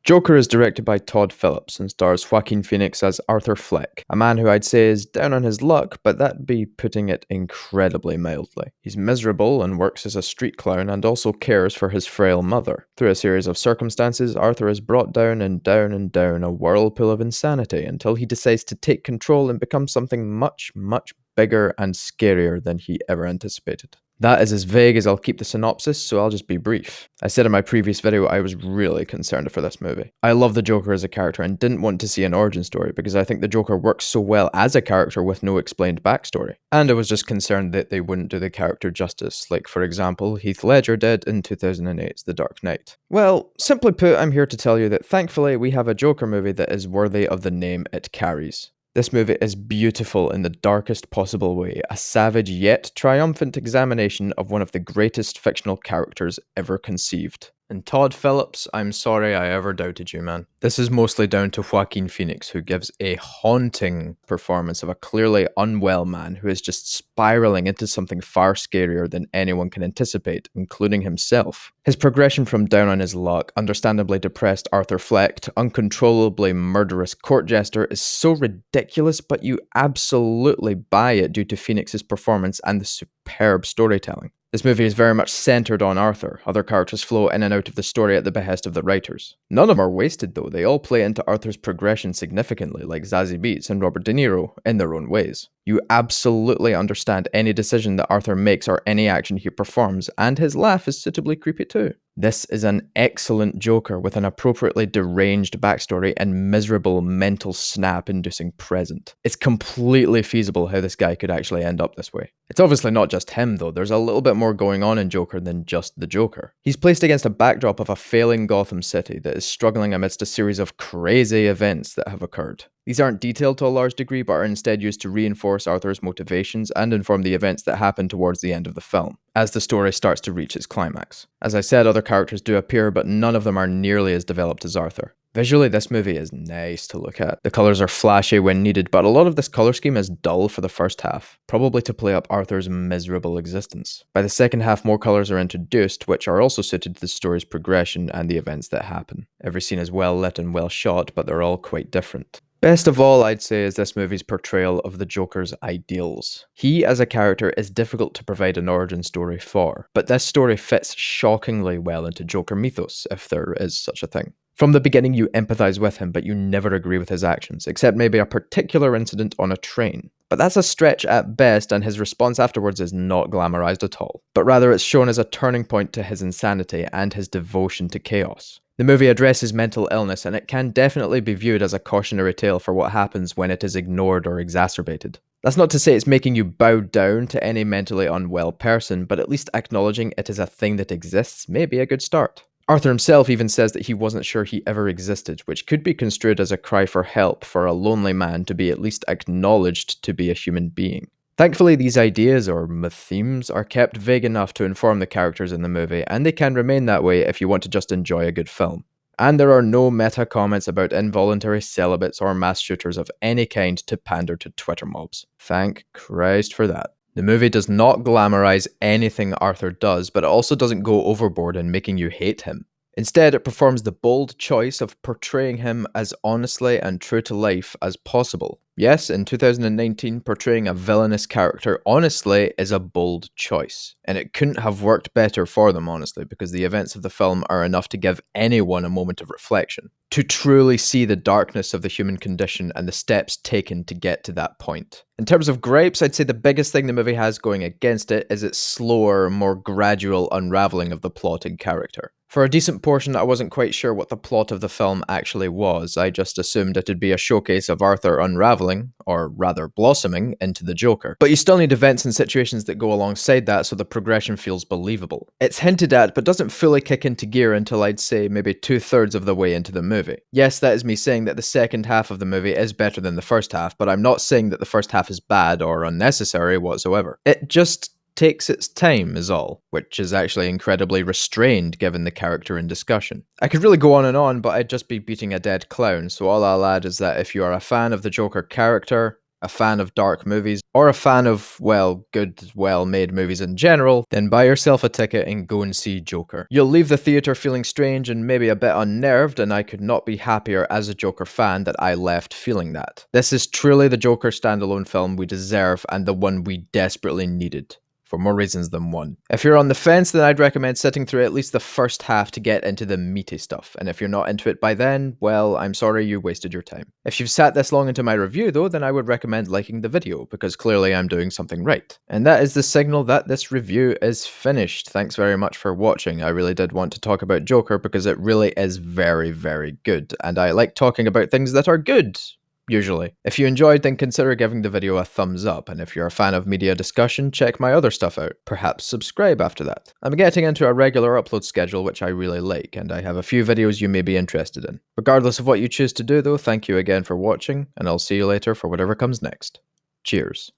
Joker is directed by Todd Phillips and stars Joaquin Phoenix as Arthur Fleck, a man who I'd say is down on his luck, but that'd be putting it incredibly mildly. He's miserable and works as a street clown and also cares for his frail mother. Through a series of circumstances, Arthur is brought down and down and down a whirlpool of insanity until he decides to take control and become something much, much bigger and scarier than he ever anticipated. That is as vague as I'll keep the synopsis, so I'll just be brief. I said in my previous video I was really concerned for this movie. I love the Joker as a character and didn't want to see an origin story because I think the Joker works so well as a character with no explained backstory. And I was just concerned that they wouldn't do the character justice, like for example Heath Ledger did in 2008's The Dark Knight. Well, simply put, I'm here to tell you that thankfully we have a Joker movie that is worthy of the name it carries. This movie is beautiful in the darkest possible way, a savage yet triumphant examination of one of the greatest fictional characters ever conceived. And Todd Phillips, I'm sorry I ever doubted you, man. This is mostly down to Joaquin Phoenix, who gives a haunting performance of a clearly unwell man who is just spiraling into something far scarier than anyone can anticipate, including himself. His progression from down on his luck, understandably depressed Arthur Fleck to uncontrollably murderous court jester is so ridiculous, but you absolutely buy it due to Phoenix's performance and the superb storytelling. This movie is very much centered on Arthur. Other characters flow in and out of the story at the behest of the writers. None of them are wasted though, they all play into Arthur's progression significantly, like Zazie Beetz and Robert De Niro, in their own ways. You absolutely understand any decision that Arthur makes or any action he performs, and his laugh is suitably creepy too. This is an excellent Joker with an appropriately deranged backstory and miserable mental snap-inducing present. It's completely feasible how this guy could actually end up this way. It's obviously not just him though, there's a little bit more going on in Joker than just the Joker. He's placed against a backdrop of a failing Gotham City that is struggling amidst a series of crazy events that have occurred. These aren't detailed to a large degree, but are instead used to reinforce Arthur's motivations and inform the events that happen towards the end of the film, as the story starts to reach its climax. As I said, other characters do appear, but none of them are nearly as developed as Arthur. Visually, this movie is nice to look at. The colours are flashy when needed, but a lot of this colour scheme is dull for the first half, probably to play up Arthur's miserable existence. By the second half, more colours are introduced, which are also suited to the story's progression and the events that happen. Every scene is well lit and well shot, but they're all quite different. Best of all, I'd say, is this movie's portrayal of the Joker's ideals. He, as a character, is difficult to provide an origin story for, but this story fits shockingly well into Joker mythos, if there is such a thing. From the beginning, you empathize with him, but you never agree with his actions, except maybe a particular incident on a train. But that's a stretch at best, and his response afterwards is not glamorized at all. But rather, it's shown as a turning point to his insanity and his devotion to chaos. The movie addresses mental illness, and it can definitely be viewed as a cautionary tale for what happens when it is ignored or exacerbated. That's not to say it's making you bow down to any mentally unwell person, but at least acknowledging it is a thing that exists may be a good start. Arthur himself even says that he wasn't sure he ever existed, which could be construed as a cry for help for a lonely man to be at least acknowledged to be a human being. Thankfully, these ideas, or themes, are kept vague enough to inform the characters in the movie, and they can remain that way if you want to just enjoy a good film. And there are no meta comments about involuntary celibates or mass shooters of any kind to pander to Twitter mobs. Thank Christ for that. The movie does not glamorize anything Arthur does, but it also doesn't go overboard in making you hate him. Instead, it performs the bold choice of portraying him as honestly and true to life as possible. Yes, in 2019, portraying a villainous character honestly is a bold choice. And it couldn't have worked better for them, honestly, because the events of the film are enough to give anyone a moment of reflection, to truly see the darkness of the human condition and the steps taken to get to that point. In terms of gripes, I'd say the biggest thing the movie has going against it is its slower, more gradual unraveling of the plot and character. For a decent portion, I wasn't quite sure what the plot of the film actually was. I just assumed it'd be a showcase of Arthur unraveling, or rather blossoming, into the Joker. But you still need events and situations that go alongside that so the progression feels believable. It's hinted at, but doesn't fully kick into gear until I'd say maybe 2/3 of the way into the movie. Yes, that is me saying that the second half of the movie is better than the first half, but I'm not saying that the first half is bad or unnecessary whatsoever. It just takes its time is all, which is actually incredibly restrained given the character in discussion. I could really go on, but I'd just be beating a dead clown, so all I'll add is that if you are a fan of the Joker character, a fan of dark movies, or a fan of, well, good, well-made movies in general, then buy yourself a ticket and go and see Joker. You'll leave the theater feeling strange and maybe a bit unnerved, and I could not be happier as a Joker fan that I left feeling that. This is truly the Joker standalone film we deserve and the one we desperately needed, for more reasons than one. If you're on the fence, then I'd recommend sitting through at least the first half to get into the meaty stuff, and if you're not into it by then, well, I'm sorry you wasted your time. If you've sat this long into my review though, then I would recommend liking the video, because clearly I'm doing something right. And that is the signal that this review is finished. Thanks very much for watching. I really did want to talk about Joker because it really is very, very good, and I like talking about things that are good. Usually. If you enjoyed, then consider giving the video a thumbs up, and if you're a fan of media discussion, check my other stuff out. Perhaps subscribe after that. I'm getting into a regular upload schedule which I really like, and I have a few videos you may be interested in. Regardless of what you choose to do though, thank you again for watching, and I'll see you later for whatever comes next. Cheers.